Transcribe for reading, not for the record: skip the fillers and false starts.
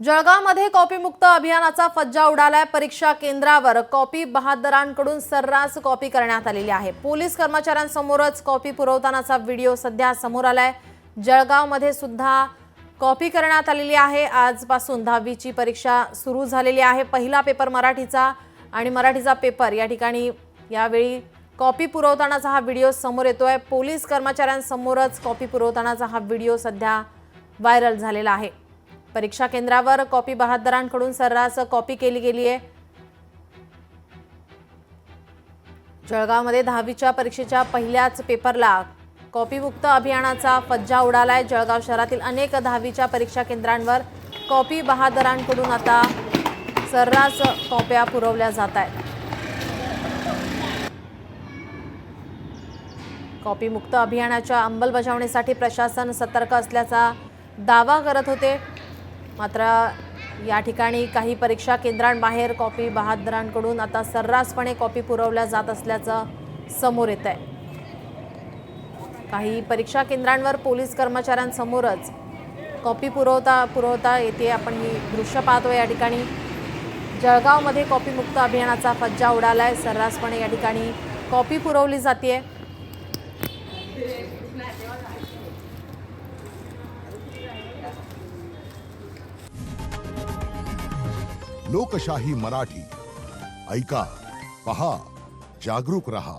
जळगावमध्ये कॉपीमुक्त अभियानाचा फज्जा उडालाय। परीक्षा केंद्रावर कॉपी बहादरांकडून सर्रास कॉपी करण्यात आलेली आहे। पोलीस कर्मचाऱ्यांसमोरच कॉपी पुरवतानाचा व्हिडिओ सध्या समोर आलाय। जळगावमध्ये सुद्धा कॉपी करण्यात आलेली आहे। आजपासून 10वीची परीक्षा सुरू झालेली आहे। पहिला पेपर मराठीचा आणि मराठीचा पेपर या ठिकाणी यावेळी कॉपी पुरवतानाचा हा व्हिडिओ समोर येतोय। पोलीस कर्मचाऱ्यांसमोरच कॉपी पुरवतानाचा हा व्हिडिओ सध्या व्हायरल झालेला आहे। परीक्षा केंद्रावर कॉपी बहादरांकडून सर्रास कॉपी केली गेली आहे। जळगावमध्ये 10वीच्या परीक्षेच्या पहिल्याच पेपरला कॉपीमुक्त अभियानाचा फज्जा उडालाय। जळगाव शहरातील अनेक 10वीच्या परीक्षा केंद्रांवर कॉपी बहादरांकडून आता सर्रास कॉप्या पुरवल्या जात आहेत। कॉपीमुक्त अभियानाच्या अंमलबजावणीसाठी प्रशासन सतर्क असल्याचा दावा करत होते। मात्र या ठिकाणी काही परीक्षा केंद्रांबाहेर कॉपी बहादरांकडून आता सर्रासपणे कॉपी पुरवल्या जात असल्याचं समोर येत आहे। काही परीक्षा केंद्रांवर पोलीस कर्मचाऱ्यांसमोरच कॉपी पुरवता येते। आपण ही दृश्य पाहतोय। या ठिकाणी जळगावमध्ये कॉपीमुक्त अभियानाचा फज्जा उडालाय। सर्रासपणे या ठिकाणी कॉपी पुरवली जाते। लोकशाही मराठी ऐका, पहा, जागरूक रहा।